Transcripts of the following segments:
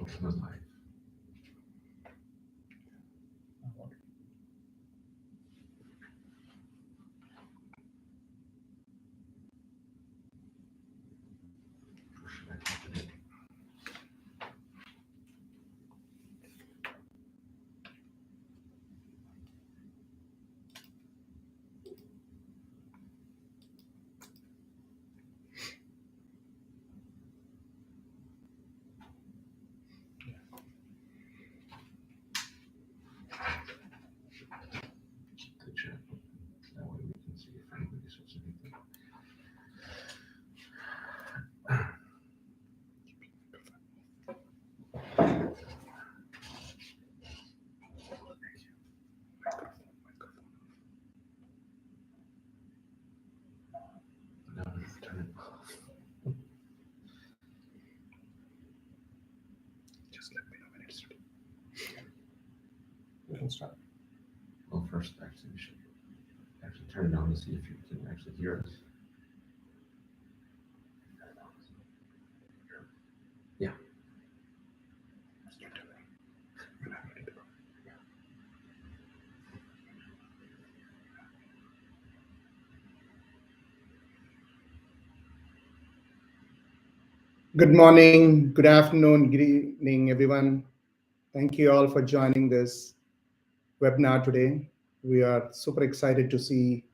Open the live. The chat. That way we can see if anybody says anything. No, turn it off. Just let me know when it's ready. We can start. Well, first, actually, we should actually turn it on to see if you can actually hear us. Yeah. Good morning, good afternoon, good evening, everyone. Thank you all for joining this webinar today. We are super excited to see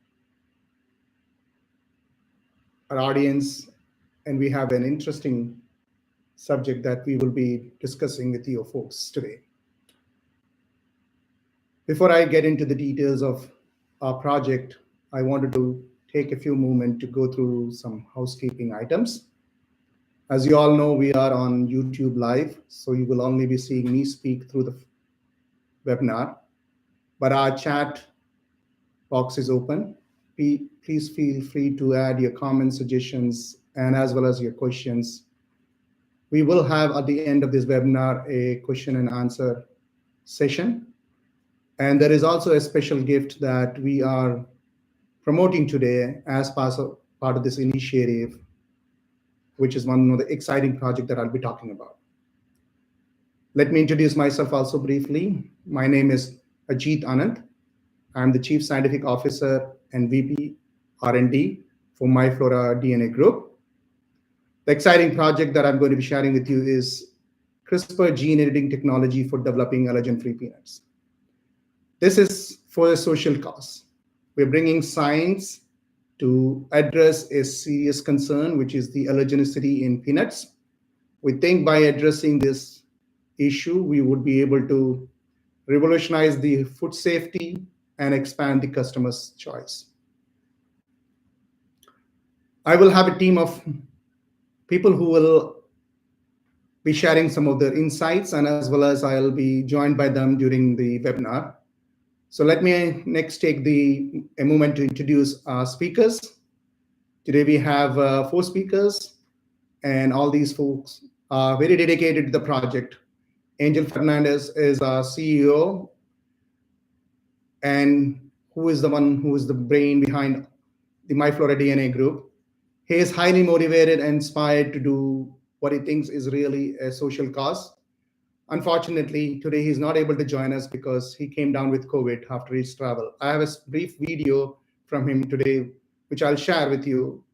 our audience, and we have an interesting subject that we will be discussing with you folks today. Before I get into the details of our project, I wanted to take a few moments to go through some housekeeping items. As you all know, we are on YouTube Live, so you will only be seeing me speak through the webinar, but our chat box is open. Please feel free to add your comments, suggestions, and as well as your questions. We will have at the end of this webinar a question and answer session. And there is also a special gift that we are promoting today as part of this initiative, which is one of the exciting projects that I'll be talking about. Let me introduce myself also briefly. My name is Ajit Anand. I'm the Chief Scientific Officer and VP R&D for MyFlora DNA Group. The exciting project that I'm going to be sharing with you is CRISPR gene editing technology for developing allergen-free peanuts. This is for a social cause. We're bringing science to address a serious concern, which is the allergenicity in peanuts. We think by addressing this issue, we would be able to revolutionize the food safety and expand the customer's choice. I will have a team of people who will be sharing some of their insights, and as well as I'll be joined by them during the webinar. So let me next take a moment to introduce our speakers. Today we have 4 speakers, and all these folks are very dedicated to the project. Angel Fernandez is our CEO, and who is the brain behind the MyFlora DNA Group. He is highly motivated and inspired to do what he thinks is really a social cause. Unfortunately, today he's not able to join us because he came down with COVID after his travel. I have a brief video from him today, which I'll share with you.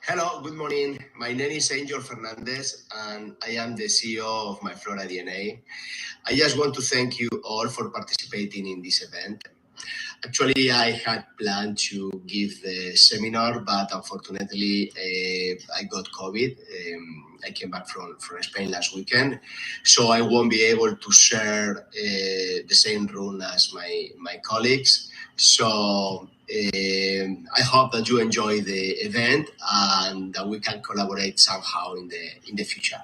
Hello, good morning. My name is Angel Fernandez, and I am the CEO of MyFlora DNA. I just want to thank you all for participating in this event. Actually, I had planned to give the seminar, but unfortunately, I got COVID. I came back from Spain last weekend, so I won't be able to share the same room as my colleagues. So I hope that you enjoy the event and that we can collaborate somehow in the future.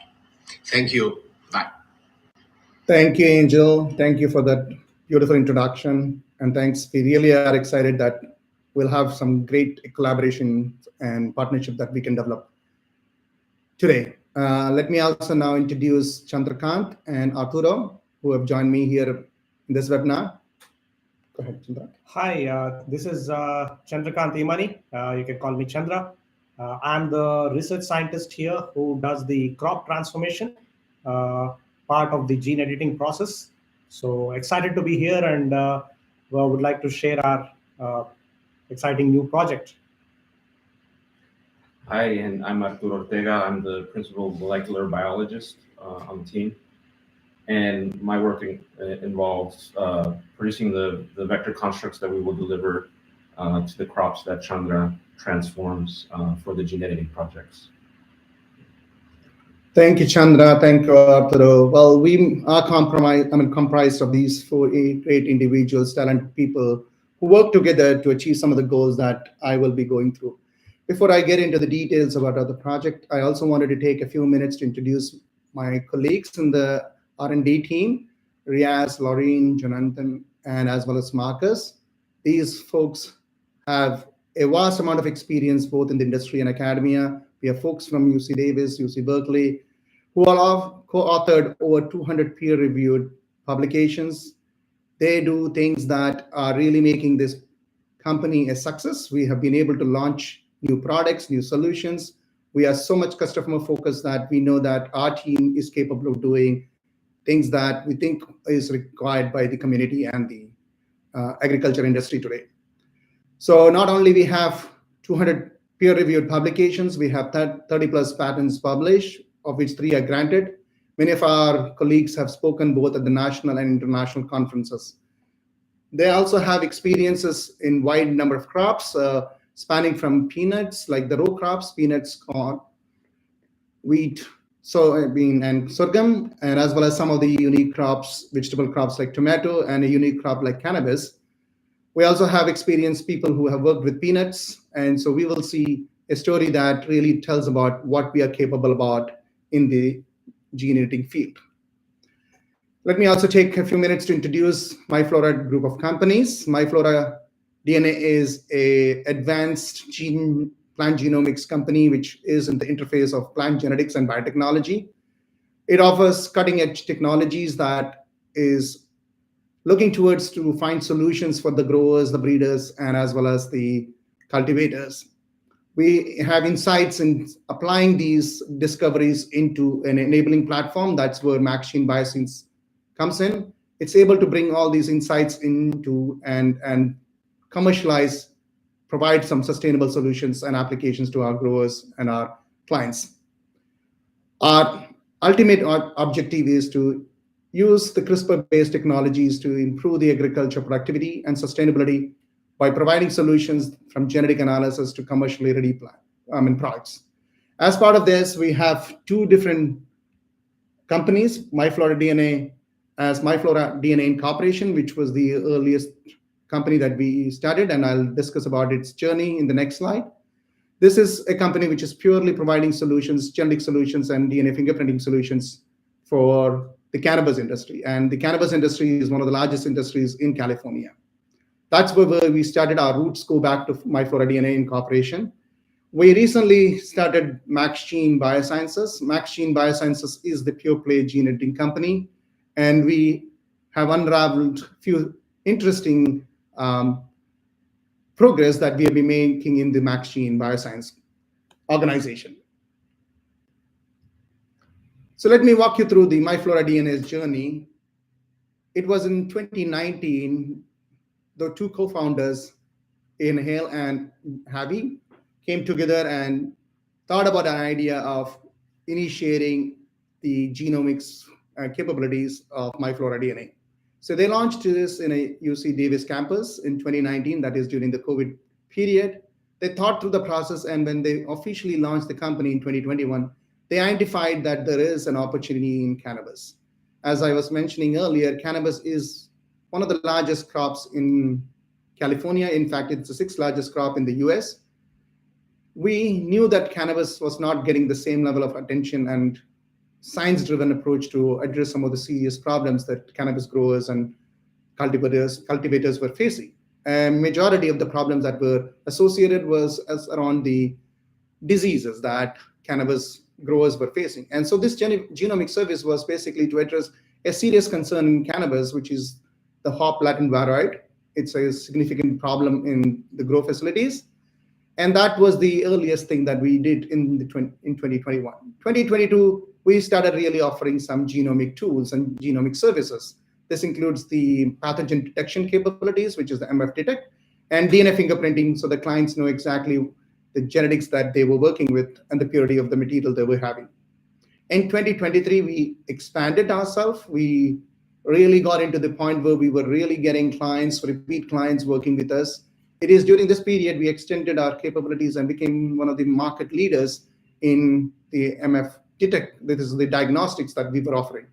Thank you. Bye. Thank you, Angel. Thank you for that beautiful introduction. And thanks. We really are excited that we'll have some great collaboration and partnership that we can develop today. Let me also now introduce Chandrakant and Arturo, who have joined me here in this webinar. Hi, this is Chandrakant Imani. You can call me Chandra. I'm the research scientist here who does the crop transformation part of the gene editing process. So excited to be here and would like to share our exciting new project. Hi, and I'm Arturo Ortega. I'm the principal molecular biologist on the team. And my work involves producing the vector constructs that we will deliver to the crops that Chandra transforms for the gene editing projects. Thank you, Chandra. Thank you, Arturo. Well, we are comprised of these eight individuals, talented people who work together to achieve some of the goals that I will be going through. Before I get into the details about the project, I also wanted to take a few minutes to introduce my colleagues in the R&D team, Riaz, Laureen, Jonathan, and as well as Marcus. These folks have a vast amount of experience both in the industry and academia. We have folks from UC Davis, UC Berkeley, who all have co-authored over 200 peer-reviewed publications. They do things that are really making this company a success. We have been able to launch new products, new solutions. We are so much customer focused that we know that our team is capable of doing things that we think is required by the community and the agriculture industry today. So not only we have 200 peer-reviewed publications, we have 30 plus patents published, of which 3 are granted. Many of our colleagues have spoken both at the national and international conferences. They also have experiences in wide number of crops, spanning from peanuts, like the row crops, peanuts, corn, wheat, soybean, and sorghum, and as well as some of the unique crops, vegetable crops like tomato, and a unique crop like cannabis. We also have experienced people who have worked with peanuts, and so we will see a story that really tells about what we are capable about in the gene editing field. Let me also take a few minutes to introduce MyFlora group of companies. MyFlora DNA is an advanced plant genomics company, which is in the interface of plant genetics and biotechnology. It offers cutting-edge technologies that is looking towards to find solutions for the growers, the breeders, and as well as the cultivators. We have insights in applying these discoveries into an enabling platform. That's where MaxGene Bioscience comes in. It's able to bring all these insights into and commercialize, provide some sustainable solutions and applications to our growers and our clients. Our ultimate objective is to use the CRISPR-based technologies to improve the agriculture productivity and sustainability by providing solutions from genetic analysis to commercially ready products. As part of this, we have 2 different companies, MyFlora DNA as MyFlora DNA Incorporation, which was the earliest company that we started, and I'll discuss about its journey in the next slide. This is a company which is purely providing solutions, genetic solutions, and DNA fingerprinting solutions for the cannabis industry. And the cannabis industry is one of the largest industries in California. That's where we started. Our roots go back to MyFlora DNA Incorporation. We recently started MaxGene Biosciences. MaxGene Biosciences is the pure play gene editing company. And we have unraveled a few interesting progress that we have been making in the MaxGene Bioscience organization. So let me walk you through the MyFlora DNA's journey. It was in 2019, the 2 co-founders, Hale and Javi, came together and thought about an idea of initiating the genomics capabilities of MyFlora DNA. So they launched this in a UC Davis campus in 2019, that is during the COVID period. They thought through the process, and when they officially launched the company in 2021, they identified that there is an opportunity in cannabis. As I was mentioning earlier, cannabis is one of the largest crops in California. In fact, it's the 6th largest crop in the US. We knew that cannabis was not getting the same level of attention and science-driven approach to address some of the serious problems that cannabis growers and cultivators were facing. A majority of the problems that were associated was around the diseases that cannabis growers were facing. And so this genomic service was basically to address a serious concern in cannabis, which is the hop Latin variety. It's a significant problem in the grow facilities. And that was the earliest thing that we did in 2021. 2022, we started really offering some genomic tools and genomic services. This includes the pathogen detection capabilities, which is the MF Detect, and DNA fingerprinting, so the clients know exactly the genetics that they were working with and the purity of the material they were having. In 2023, we expanded ourselves. We really got into the point where we were really getting clients, repeat clients working with us. It is during this period we extended our capabilities and became one of the market leaders in the MF Detect. This is the diagnostics that we were offering.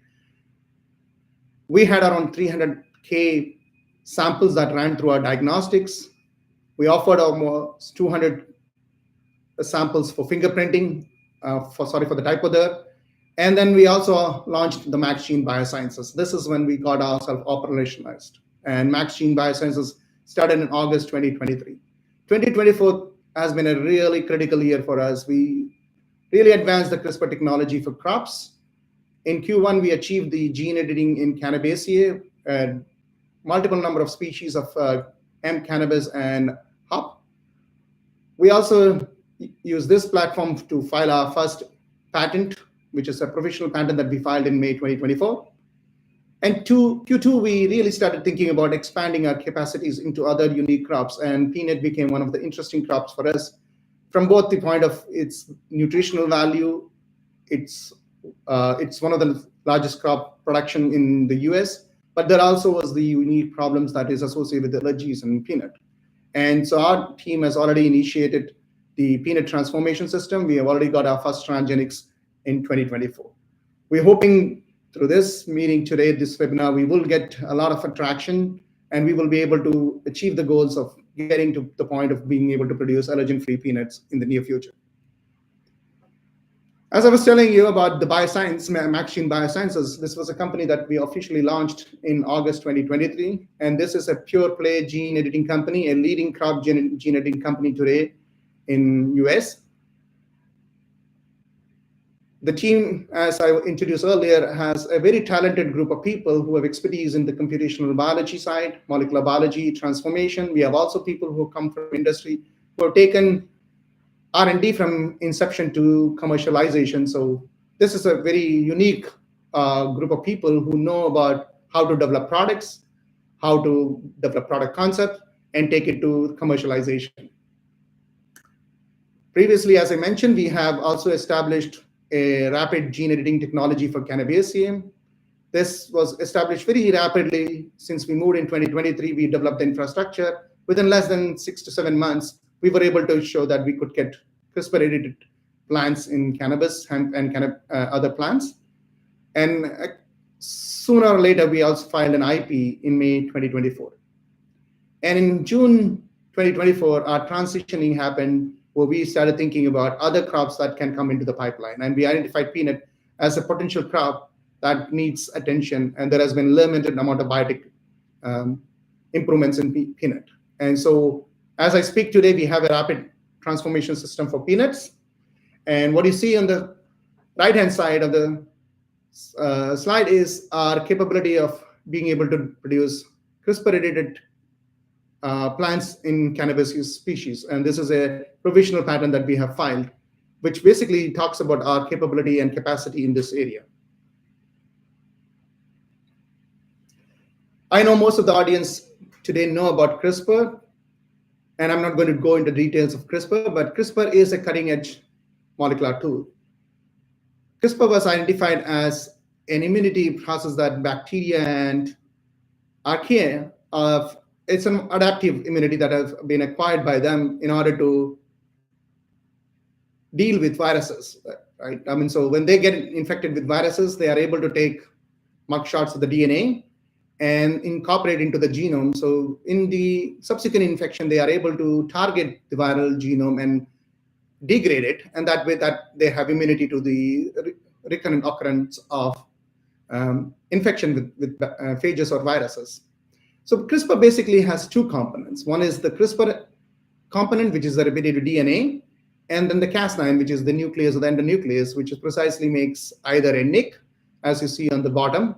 We had around 300K samples that ran through our diagnostics. We offered almost 200 samples for fingerprinting, for the typo there. And then we also launched the MaxGene Biosciences. This is when we got ourselves operationalized. And MaxGene Biosciences started in August 2023. 2024 has been a really critical year for us. We really advanced the CRISPR technology for crops. In Q1, we achieved the gene editing in Cannabaceae, multiple number of species of M. cannabis and hop. We also use this platform to file our first patent, which is a provisional patent that we filed in May 2024. And Q2, we really started thinking about expanding our capacities into other unique crops, and peanut became one of the interesting crops for us from both the point of its nutritional value. It's one of the largest crop production in the US, but there also was the unique problems that is associated with allergies in peanut. And so our team has already initiated the peanut transformation system. We have already got our first transgenics in 2024. We're hoping through this meeting today, this webinar, we will get a lot of attraction and we will be able to achieve the goals of getting to the point of being able to produce allergen-free peanuts in the near future. As I was telling you about the bioscience, MaxGene Biosciences, this was a company that we officially launched in August 2023. And this is a pure play gene editing company, a leading crop gene editing company today in US. The team, as I introduced earlier, has a very talented group of people who have expertise in the computational biology side, molecular biology, transformation. We have also people who come from industry who have taken R&D from inception to commercialization. So this is a very unique group of people who know about how to develop products, how to develop product concept, and take it to commercialization. Previously, as I mentioned, we have also established a rapid gene editing technology for Cannabaceae. This was established very rapidly. Since we moved in 2023, we developed the infrastructure. Within less than 6 to 7 months, we were able to show that we could get CRISPR-edited plants in cannabis and other plants. And sooner or later, we also filed an IP in May 2024. And in June 2024, our transitioning happened where we started thinking about other crops that can come into the pipeline. And we identified peanut as a potential crop that needs attention. And there has been limited amount of biotech improvements in peanut. And so as I speak today, we have a rapid transformation system for peanuts. And what you see on the right-hand side of the slide is our capability of being able to produce CRISPR-edited plants in cannabis species. And this is a provisional patent that we have filed, which basically talks about our capability and capacity in this area. I know most of the audience today know about CRISPR, and I'm not going to go into details of CRISPR, but CRISPR is a cutting-edge molecular tool. CRISPR was identified as an immunity process that bacteria and archaea of it's an adaptive immunity that has been acquired by them in order to deal with viruses, right? I mean, so when they get infected with viruses, they are able to take mugshots of the DNA and incorporate into the genome. So in the subsequent infection, they are able to target the viral genome and degrade it. And that way that they have immunity to the recurrent occurrence of infection with phages or viruses. So CRISPR basically has two components. One is the CRISPR component, which is the repetitive DNA, and then the Cas9, which is the nucleus or the endonuclease, which precisely makes either a nick, as you see on the bottom,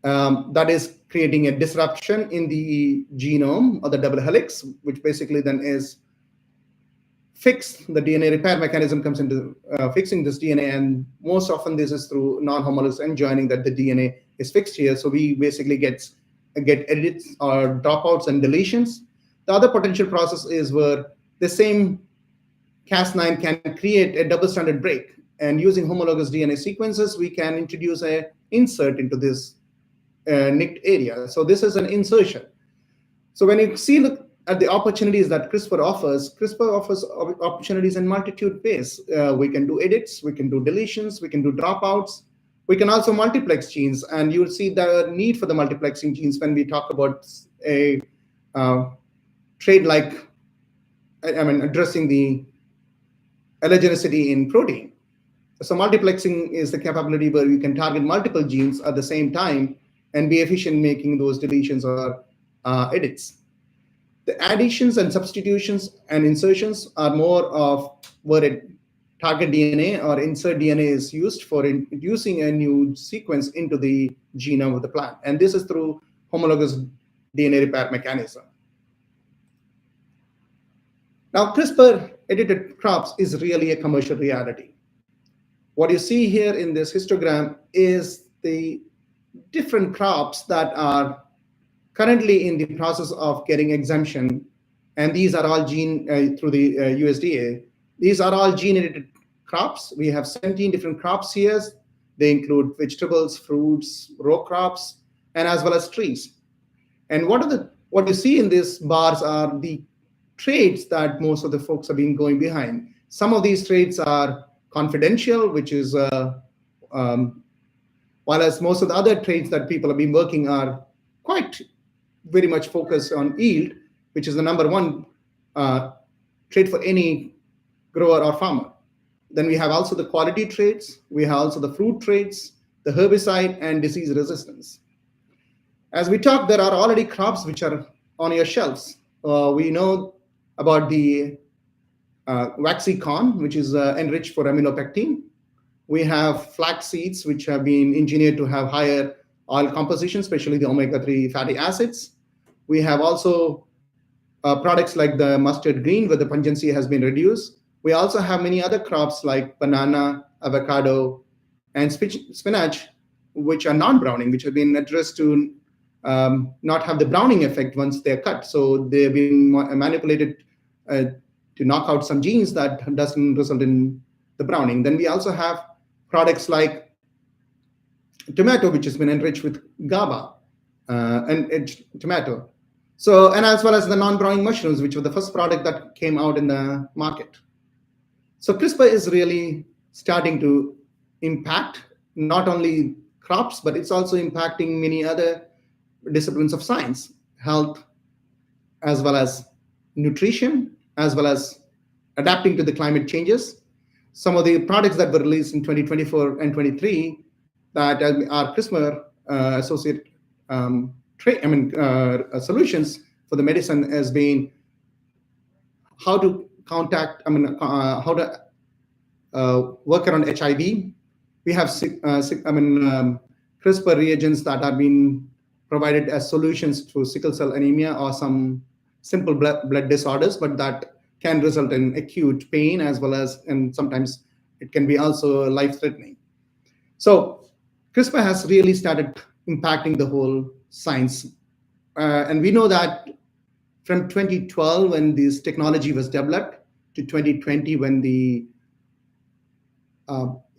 that is creating a disruption in the genome or the double helix, which basically then is fix the DNA repair mechanism comes into fixing this DNA, and most often this is through non-homologous end joining that the DNA is fixed here. So we basically get edits or dropouts and deletions. The other potential process is where the same Cas9 can create a double-stranded break, and using homologous DNA sequences, we can introduce a insert into this nicked area. So this is an insertion. So when you look at the opportunities that CRISPR offers opportunities in multitude ways. We can do edits, we can do deletions, we can do dropouts. We can also multiplex genes, and you'll see the need for the multiplexing genes when we talk about a trait like, addressing the allergenicity in protein. So multiplexing is the capability where you can target multiple genes at the same time and be efficient making those deletions or edits. The additions and substitutions and insertions are more of where a target DNA or insert DNA is used for introducing a new sequence into the genome of the plant. And this is through homologous DNA repair mechanism. Now, CRISPR-edited crops is really a commercial reality. What you see here in this histogram is the different crops that are currently in the process of getting exemption, and these are all through the USDA. These are all gene-edited crops. We have 17 different crops here. They include vegetables, fruits, row crops, and as well as trees. And what you see in these bars are the traits that most of the folks have been going behind. Some of these traits are confidential, which is while as most of the other traits that people have been working are quite very much focused on yield, which is the number one trait for any grower or farmer. Then we have also the quality traits, we have also the fruit traits, the herbicide, and disease resistance. As we talk, there are already crops which are on your shelves. We know about the waxy corn, which is enriched for amylopectin. We have flax seeds, which have been engineered to have higher oil composition, especially the omega-3 fatty acids. We have also products like the mustard green, where the pungency has been reduced. We also have many other crops like banana, avocado, and spinach, which are non-browning, which have been addressed to not have the browning effect once they're cut. So they've been manipulated to knock out some genes that doesn't result in the browning. Then we also have products like tomato, which has been enriched with GABA and tomato. So, and as well as the non-browning mushrooms, which were the first product that came out in the market. So CRISPR is really starting to impact not only crops, but it's also impacting many other disciplines of science, health, as well as nutrition, as well as adapting to the climate changes. Some of the products that were released in 2024 and 23 that are CRISPR associate solutions for the medicine has been how to how to work around HIV. We have CRISPR reagents that are being provided as solutions to sickle cell anemia or some simple blood disorders, but that can result in acute pain as well as, and sometimes it can be also life-threatening. So CRISPR has really started impacting the whole science. And we know that from 2012, when this technology was developed, to 2020, when the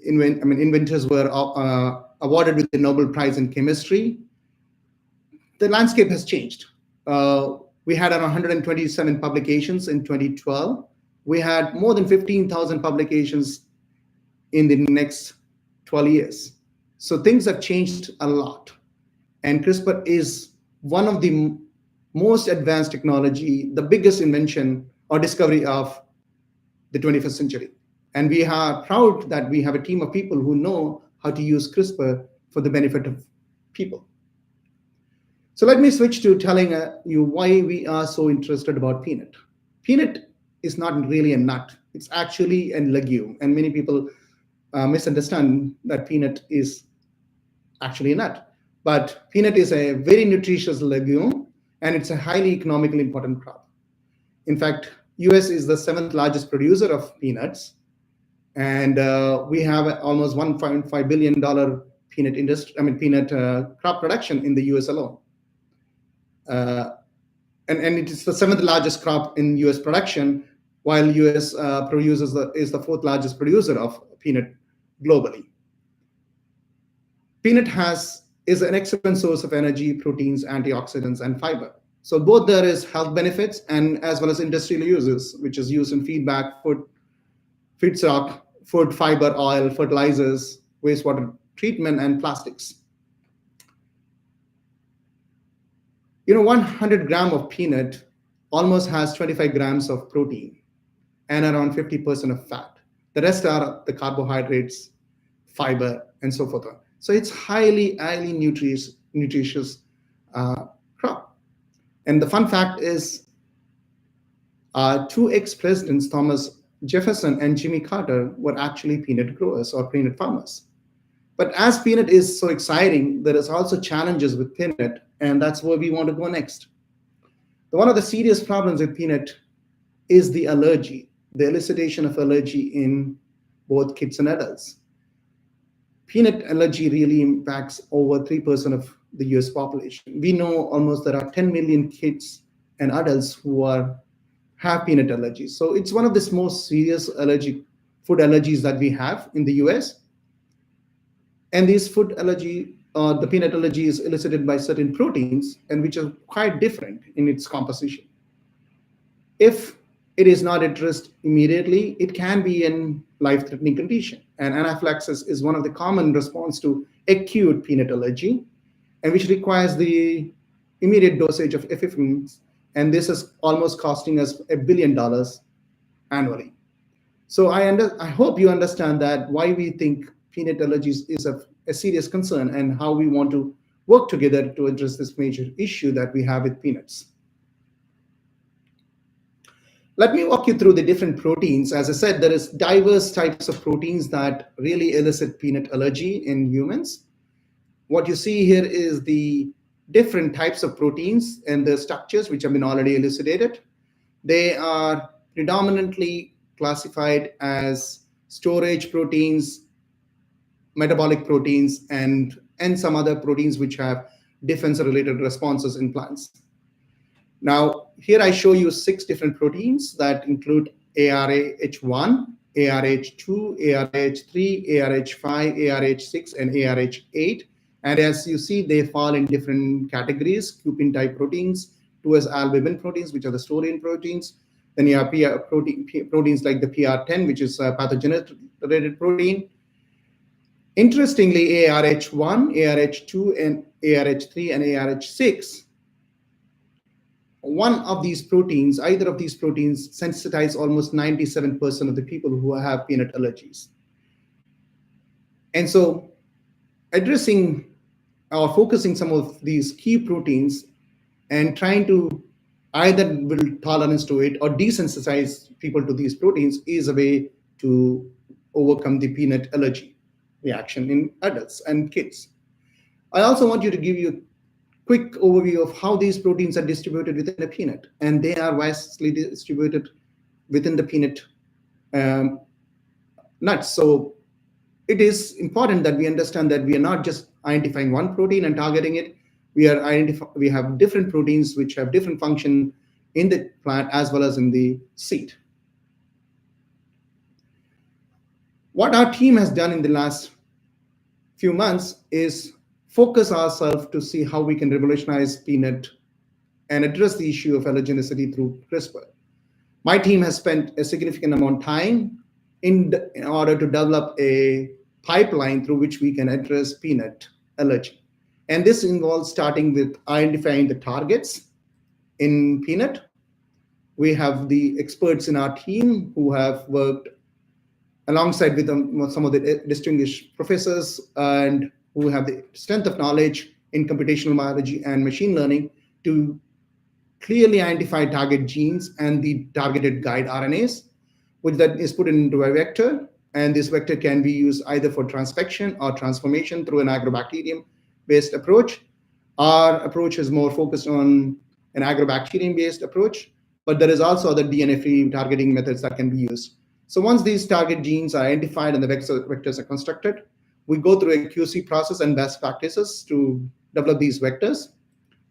inventors were awarded with the Nobel Prize in Chemistry, the landscape has changed. We had around 127 publications in 2012. We had more than 15,000 publications in the next 12 years. So things have changed a lot. And CRISPR is one of the most advanced technology, the biggest invention or discovery of the 21st century. And we are proud that we have a team of people who know how to use CRISPR for the benefit of people. So let me switch to telling you why we are so interested about peanut. Peanut is not really a nut. It's actually a legume. And many people misunderstand that peanut is actually a nut. But peanut is a very nutritious legume, and it's a highly economically important crop. In fact, US is the 7th largest producer of peanuts, and we have almost $1.5 billion peanut industry, peanut crop production in the US alone. And it is the 7th largest crop in US production, while US is the 4th largest producer of peanut globally. Peanut is an excellent source of energy, proteins, antioxidants, and fiber. So both there is health benefits and as well as industrial uses, which is used in feedback, food, feedstock, food, fiber, oil, fertilizers, wastewater treatment, and plastics. 100 gram of peanut almost has 25 grams of protein and around 50% of fat. The rest are the carbohydrates, fiber, and so forth. So it's highly nutritious crop. And the fun fact is, two ex-presidents, Thomas Jefferson and Jimmy Carter, were actually peanut growers or peanut farmers. But as peanut is so exciting, there is also challenges with peanut, and that's where we want to go next. One of the serious problems with peanut is the allergy, the elicitation of allergy in both kids and adults. Peanut allergy really impacts over 3% of the US population. We know almost there are 10 million kids and adults who have peanut allergies. So it's one of the most serious food allergies that we have in the US. And this food allergy, the peanut allergy, is elicited by certain proteins, and which are quite different in its composition. If it is not addressed immediately, it can be a life-threatening condition. And anaphylaxis is one of the common response to acute peanut allergy, and which requires the immediate dosage of ephedrine. And this is almost costing us $1 billion annually. So I hope you understand that why we think peanut allergies is a serious concern and how we want to work together to address this major issue that we have with peanuts. Let me walk you through the different proteins. As I said, there is diverse types of proteins that really elicit peanut allergy in humans. What you see here is the different types of proteins and the structures which have been already elucidated. They are predominantly classified as storage proteins, metabolic proteins, and some other proteins which have defense-related responses in plants. Now, here I show you 6 different proteins that include ARH1, ARH2, ARH3, ARH5, ARH6, and ARH8. And as you see, they fall in different categories: cupin-type proteins, 2S-albumin proteins, which are the storage proteins. Then you have proteins like the PR10, which is a pathogen-related protein. Interestingly, ARH1, ARH2, and ARH3, and ARH6, either of these proteins sensitize almost 97% of the people who have peanut allergies. And so addressing or focusing some of these key proteins and trying to either build tolerance to it or desensitize people to these proteins is a way to overcome the peanut allergy reaction in adults and kids. I also want you to give you a quick overview of how these proteins are distributed within a peanut, and they are vastly distributed within the peanut nuts. So it is important that we understand that we are not just identifying one protein and targeting it. We have different proteins which have different function in the plant as well as in the seed. What our team has done in the last few months is focus ourselves to see how we can revolutionize peanut and address the issue of allergenicity through CRISPR. My team has spent a significant amount of time in order to develop a pipeline through which we can address peanut allergy. And this involves starting with identifying the targets in peanut. We have the experts in our team who have worked alongside with some of the distinguished professors and who have the strength of knowledge in computational biology and machine learning to clearly identify target genes and the targeted guide RNAs, which that is put into a vector. And this vector can be used either for transfection or transformation through an agrobacterium-based approach. Our approach is more focused on an agrobacterium-based approach, but there is also other DNA-free targeting methods that can be used. So once these target genes are identified and the vectors are constructed, we go through a QC process and best practices to develop these vectors.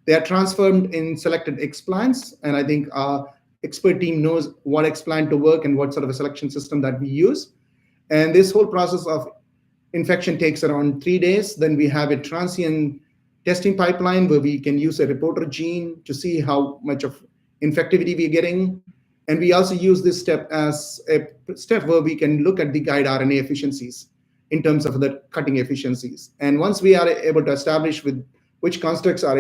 They are transformed in selected explants, and I think our expert team knows what explant to work and what sort of a selection system that we use. And this whole process of infection takes around 3 days. Then we have a transient testing pipeline where we can use a reporter gene to see how much of infectivity we're getting. And we also use this step as a step where we can look at the guide RNA efficiencies in terms of the cutting efficiencies. And once we are able to establish with which constructs are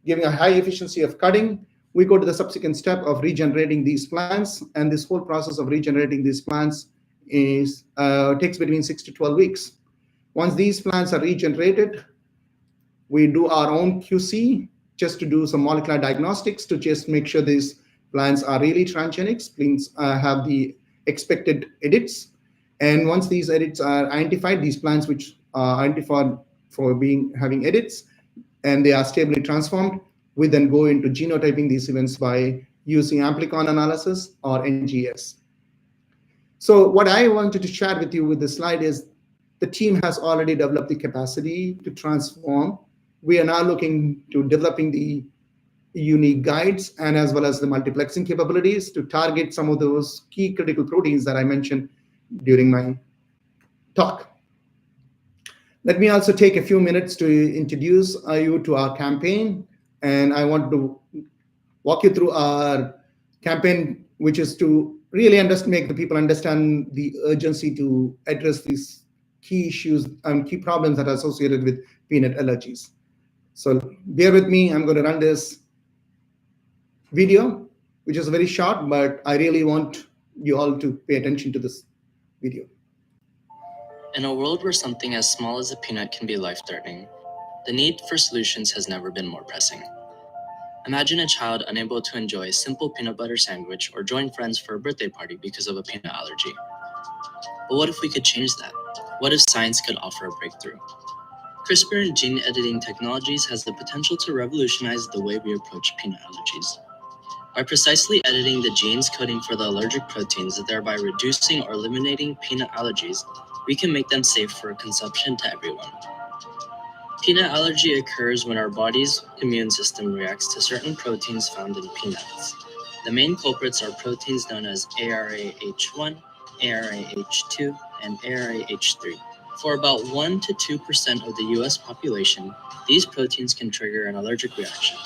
giving a high efficiency of cutting, we go to the subsequent step of regenerating these plants. And this whole process of regenerating these plants takes between 6 to 12 weeks. Once these plants are regenerated, we do our own QC just to do some molecular diagnostics to just make sure these plants are really transgenic, plants have the expected edits. And once these edits are identified, these plants which are identified for having edits, and they are stably transformed, we then go into genotyping these events by using amplicon analysis or NGS. So what I wanted to share with you with this slide is the team has already developed the capacity to transform. We are now looking to developing the unique guides and as well as the multiplexing capabilities to target some of those key critical proteins that I mentioned during my talk. Let me also take a few minutes to introduce you to our campaign. And I want to walk you through our campaign, which is to really make the people understand the urgency to address these key issues and key problems that are associated with peanut allergies. So bear with me, I'm going to run this video, which is very short, but I really want you all to pay attention to this video. In a world where something as small as a peanut can be life-threatening, the need for solutions has never been more pressing. Imagine a child unable to enjoy a simple peanut butter sandwich or join friends for a birthday party because of a peanut allergy. But what if we could change that? What if science could offer a breakthrough? CRISPR and gene editing technologies has the potential to revolutionize the way we approach peanut allergies. By precisely editing the genes coding for the allergic proteins, thereby reducing or eliminating peanut allergies, we can make them safe for consumption to everyone. Peanut allergy occurs when our body's immune system reacts to certain proteins found in peanuts. The main culprits are proteins known as ARAH1, ARAH2, and ARAH3. For about 1 to 2% of the US population, these proteins can trigger an allergic reaction.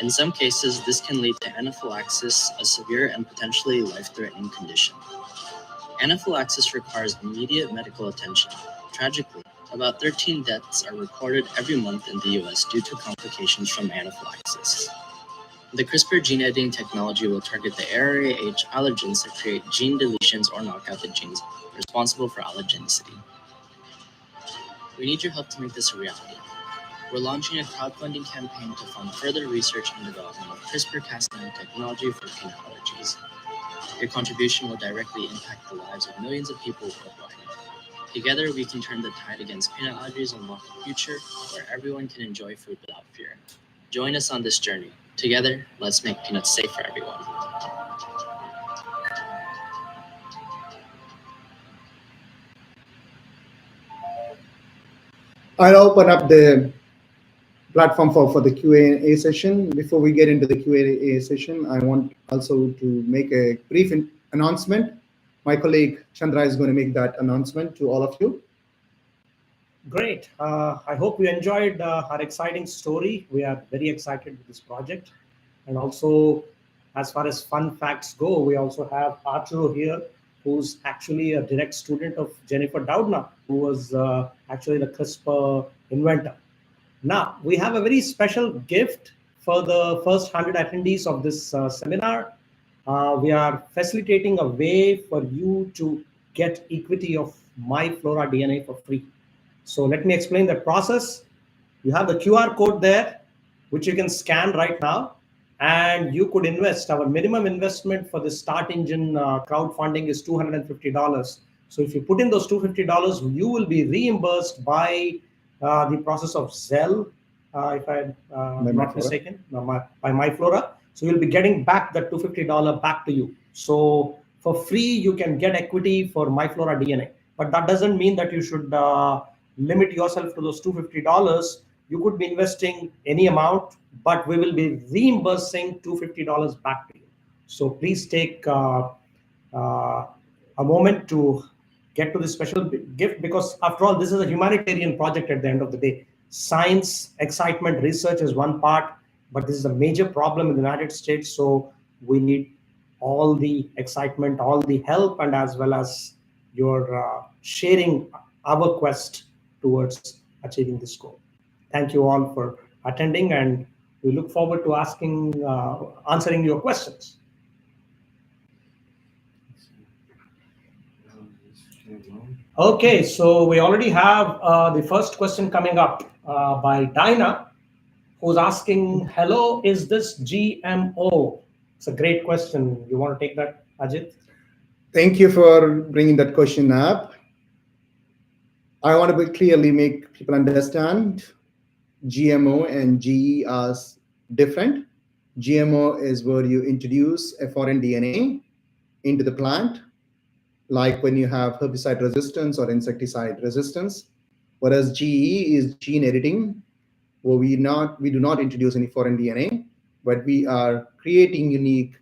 In some cases, this can lead to anaphylaxis, a severe and potentially life-threatening condition. Anaphylaxis requires immediate medical attention. Tragically, about 13 deaths are recorded every month in the US due to complications from anaphylaxis. The CRISPR gene editing technology will target the ARAH allergens that create gene deletions or knock out the genes responsible for allergenicity. We need your help to make this a reality. We're launching a crowdfunding campaign to fund further research and development of CRISPR-Cas9 technology for peanut allergies. Your contribution will directly impact the lives of millions of people worldwide. Together, we can turn the tide against peanut allergies and unlock a future where everyone can enjoy food without fear. Join us on this journey. Together, let's make peanuts safe for everyone. I'll open up the platform for the Q&A session. Before we get into the Q&A session, I want also to make a brief announcement. My colleague Chandra is going to make that announcement to all of you. Great. I hope you enjoyed our exciting story. We are very excited with this project. And also, as far as fun facts go, we also have Arturo here, who's actually a direct student of Jennifer Doudna, who was actually the CRISPR inventor. Now, we have a very special gift for the first 100 attendees of this seminar. We are facilitating a way for you to get equity of MyFlora DNA for free. So let me explain the process. You have the QR code there, which you can scan right now, and you could invest. Our minimum investment for the Start Engine crowdfunding is $250. So if you put in those $250, you will be reimbursed by the process of Zelle, if I'm not mistaken, by MyFlora. So you'll be getting back that $250 back to you. So for free, you can get equity for MyFlora DNA. But that doesn't mean that you should limit yourself to those $250. You could be investing any amount, but we will be reimbursing $250 back to you. So please take a moment to get to this special gift, because after all, this is a humanitarian project at the end of the day. Science, excitement, research is one part, but this is a major problem in the United States. So we need all the excitement, all the help, and as well as your sharing our quest towards achieving this goal. Thank you all for attending, and we look forward to answering your questions. Okay, so we already have the first question coming up by Dinah, who's asking, hello, is this GMO? It's a great question. You want to take that, Ajit? Thank you for bringing that question up. I want to clearly make people understand GMO and GE are different. GMO is where you introduce a foreign DNA into the plant, like when you have herbicide resistance or insecticide resistance. Whereas GE is gene editing, where we do not introduce any foreign DNA, but we are creating unique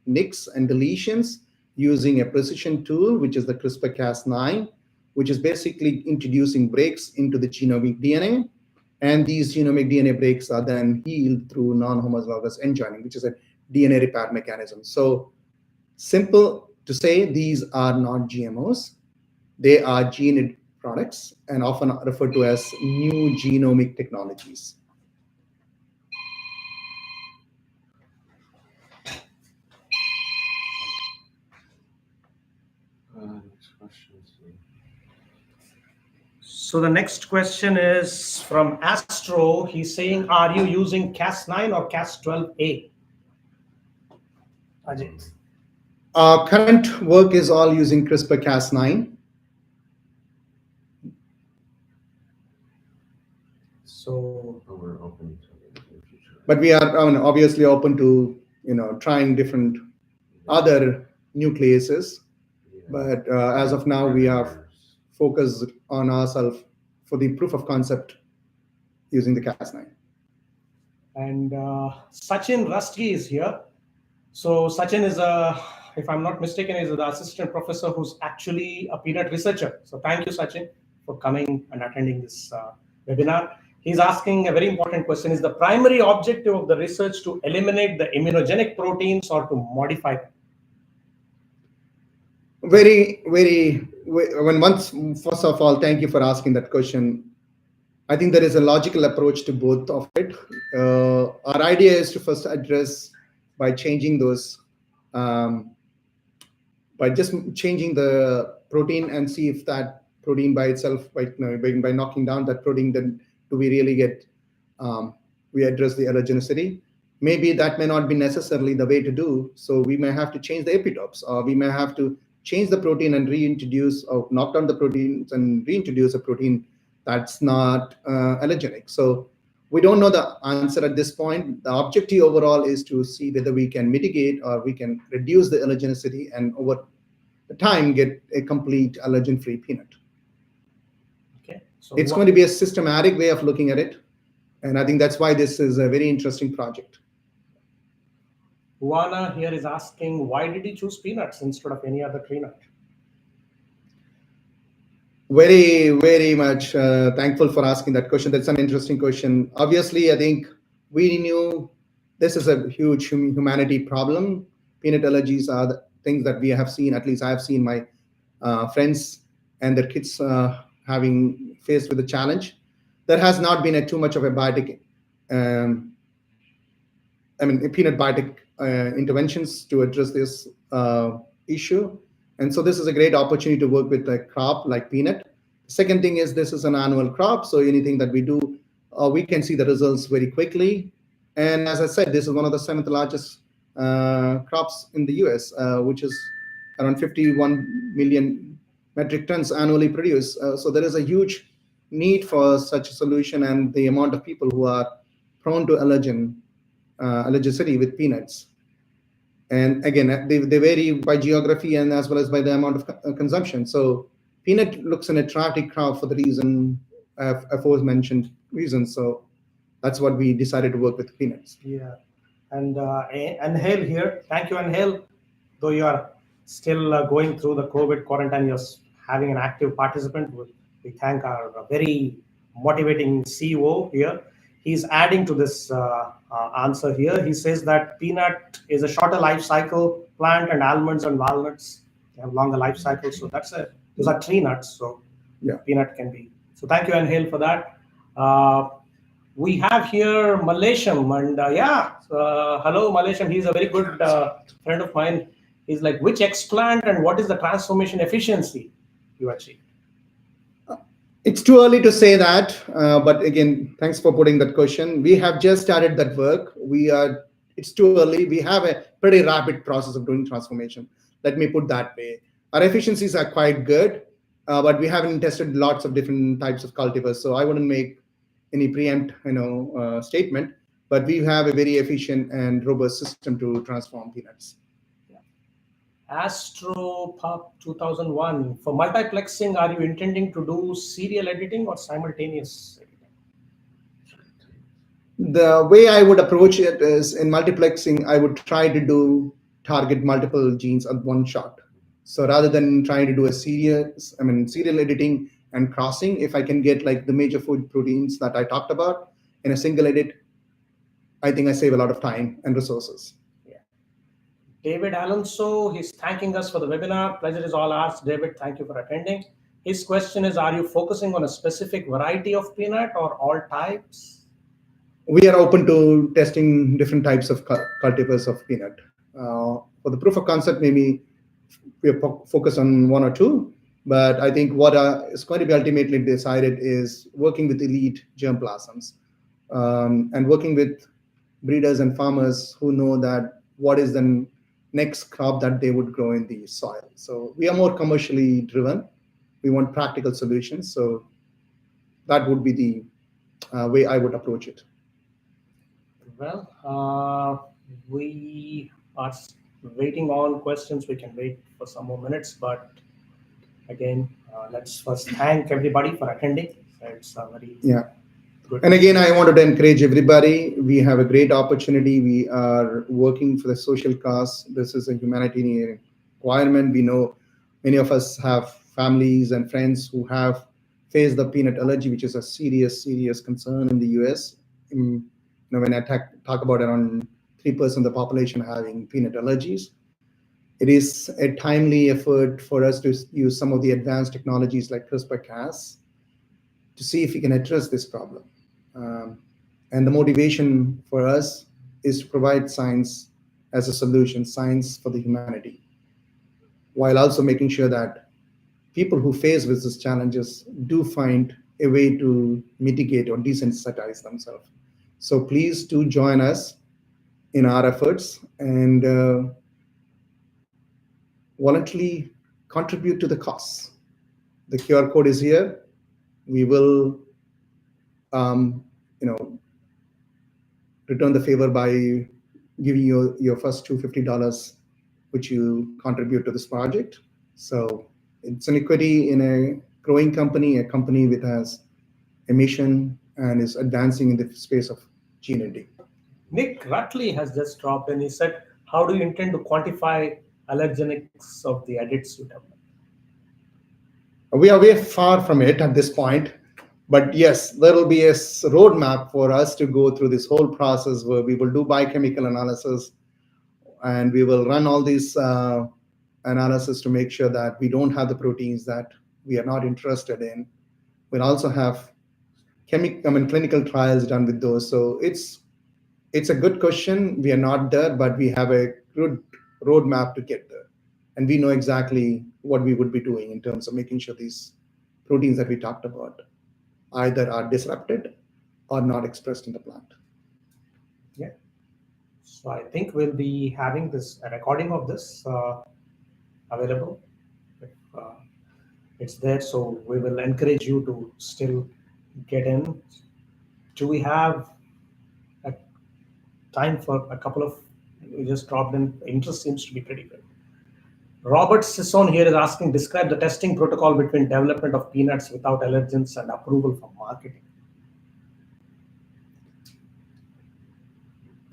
nicks and deletions using a precision tool, which is the CRISPR-Cas9, which is basically introducing breaks into the genomic DNA. And these genomic DNA breaks are then healed through non-homologous end joining, which is a DNA repair mechanism. So simple to say, these are not GMOs. They are gene products and often referred to as new genomic technologies. So the next question is from Astro. He's saying, are you using Cas9 or Cas12a? Ajit. Our current work is all using CRISPR-Cas9. So we're open to it in the future. But we are obviously open to trying different other nucleases. Yeah. But as of now, we are focused on ourselves for the proof of concept using the Cas9. And Sachin Rusty is here. So Sachin is if I'm not mistaken, is the assistant professor who's actually a peanut researcher. So thank you, Sachin, for coming and attending this webinar. He's asking a very important question. Is the primary objective of the research to eliminate the immunogenic proteins or to modify them? First of all, thank you for asking that question. I think there is a logical approach to both of it. Our idea is to first address by changing those, by just changing the protein and see if that protein by itself, by knocking down that protein, then do we really get, we address the allergenicity. Maybe that may not be necessarily the way to do. So we may have to change the epitopes, or we may have to change the protein and reintroduce, or knock down the proteins and reintroduce a protein that's not allergenic. So we don't know the answer at this point. The objective overall is to see whether we can mitigate or we can reduce the allergenicity and over the time get a complete allergen-free peanut. Okay. So it's going to be a systematic way of looking at it. And I think that's why this is a very interesting project. Juana here is asking, why did you choose peanuts instead of any other tree nut? Very, very much thankful for asking that question. That's an interesting question. Obviously, I think we knew this is a huge humanity problem. Peanut allergies are the things that we have seen, at least I have seen my friends and their kids having faced with the challenge. There has not been too much of a biotic, peanut biotic interventions to address this issue. And so this is a great opportunity to work with a crop like peanut. Second thing is this is an annual crop. So anything that we do, we can see the results very quickly. And as I said, this is one of the 7th largest crops in the US, which is around 51 million metric tons annually produced. So there is a huge need for such a solution, and the amount of people who are prone to allergen allergicity with peanuts. And again, they vary by geography and as well as by the amount of consumption. So peanut looks an attractive crop for the reason, aforementioned reasons. So that's what we decided to work with peanuts. Yeah. And Anhel here. Thank you, Anhel. Though you are still going through the COVID quarantine, you're having an active participant. We thank our very motivating CEO here. He's adding to this answer here. He says that peanut is a shorter life cycle plant, and almonds and walnuts have longer life cycles. So those are tree nuts. So Yeah. peanut can be. So thank you, Anhel, for that. We have here Malesham, and hello Malesham. He's a very good friend of mine. He's like, which explant and what is the transformation efficiency you achieved? It's too early to say that, but again, thanks for putting that question. We have just started that work. It's too early. We have a pretty rapid process of doing transformation. Let me put that way. Our efficiencies are quite good, but we haven't tested lots of different types of cultivars. So I wouldn't make any preempt, statement, but we have a very efficient and robust system to transform peanuts. AstroPup 2001. For multiplexing, are you intending to do serial editing or simultaneous editing? The way I would approach it is in multiplexing, I would try to target multiple genes at one shot. So rather than trying to do serial editing and crossing, if I can get like the major food proteins that I talked about in a single edit, I think I save a lot of time and resources. David Alonso, he's thanking us for the webinar. Pleasure is all ours. David, thank you for attending. His question is, are you focusing on a specific variety of peanut or all types? We are open to testing different types of cultivars of peanut. For the proof of concept, maybe we focus on one or two, but I think what is going to be ultimately decided is working with elite germplasms and working with breeders and farmers who know that what is the next crop that they would grow in the soil. So we are more commercially driven. We want practical solutions. So that would be the way I would approach it. Well, we are waiting on questions. We can wait for some more minutes, but again, let's first thank everybody for attending. It's very good. And again, I wanted to encourage everybody. We have a great opportunity. We are working for the social cause. This is a humanitarian requirement. We know many of us have families and friends who have faced the peanut allergy, which is a serious concern in the US. When I talk about around 3% of the population having peanut allergies, it is a timely effort for us to use some of the advanced technologies like CRISPR-Cas to see if we can address this problem. And the motivation for us is to provide science as a solution, science for the humanity, while also making sure that people who face with these challenges do find a way to mitigate or desensitize themselves. So please do join us in our efforts and voluntarily contribute to the cause. The QR code is here. We will, return the favor by giving you your first $250, which you contribute to this project. So it's an equity in a growing company, a company that has a mission and is advancing in the space of gene editing. Nick Rutley has just dropped in. He said, how do you intend to quantify allergenics of the edits you develop? We are way far from it at this point. But yes, there will be a roadmap for us to go through this whole process where we will do biochemical analysis and we will run all these analysis to make sure that we don't have the proteins that we are not interested in. We'll also have clinical trials done with those. So it's a good question. We are not there, but we have a good roadmap to get there. And we know exactly what we would be doing in terms of making sure these proteins that we talked about either are disrupted or not expressed in the plant. Yeah. So I think we'll be having a recording of this available. It's there, so we will encourage you to still get in. Do we have time for a couple of, you just dropped in. Interest seems to be pretty good. Robert Sisson here is asking, describe the testing protocol between development of peanuts without allergens and approval for marketing.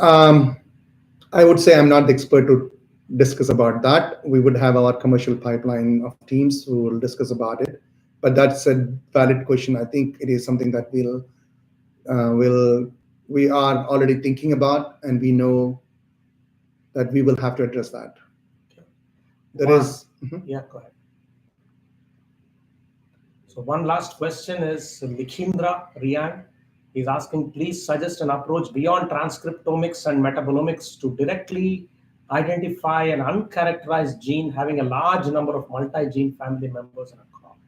I would say I'm not the expert to discuss about that. We would have our commercial pipeline of teams who will discuss about it. But that's a valid question. I think it is something that we are already thinking about, and we know that we will have to address that. There is. Yeah, go ahead. So one last question is Likhindra Rian. He's asking, please suggest an approach beyond transcriptomics and metabolomics to directly identify an uncharacterized gene having a large number of multi-gene family members in a crop.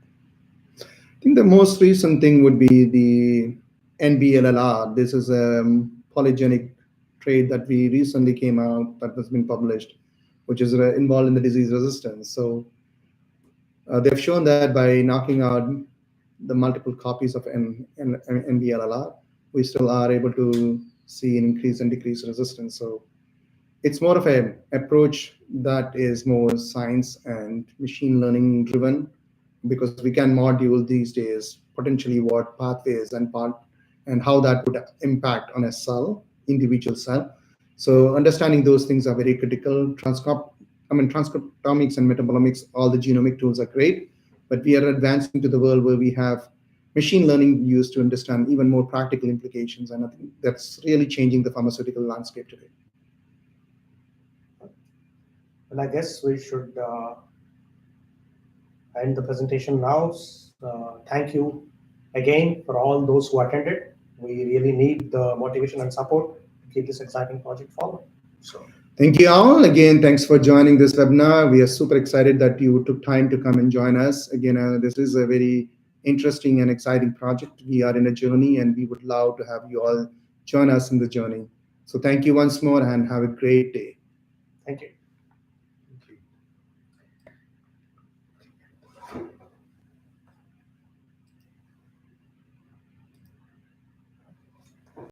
I think the most recent thing would be the NBLLR. This is a polygenic trait that we recently came out that has been published, which is involved in the disease resistance. So they've shown that by knocking out the multiple copies of NBLLR, we still are able to see an increase and decrease resistance. So it's more of an approach that is more science and machine learning driven, because we can module these days potentially what pathways and how that would impact on a cell, individual cell. So understanding those things are very critical. Transcriptomics and metabolomics, all the genomic tools are great, but we are advancing to the world where we have machine learning used to understand even more practical implications, and I think that's really changing the pharmaceutical landscape today. Well, I guess we should end the presentation now. Thank you again for all those who attended. We really need the motivation and support to keep this exciting project forward. So thank you all. Again, thanks for joining this webinar. We are super excited that you took time to come and join us. Again, this is a very interesting and exciting project. We are in a journey, and we would love to have you all join us in the journey. So thank you once more, and have a great day. thank you.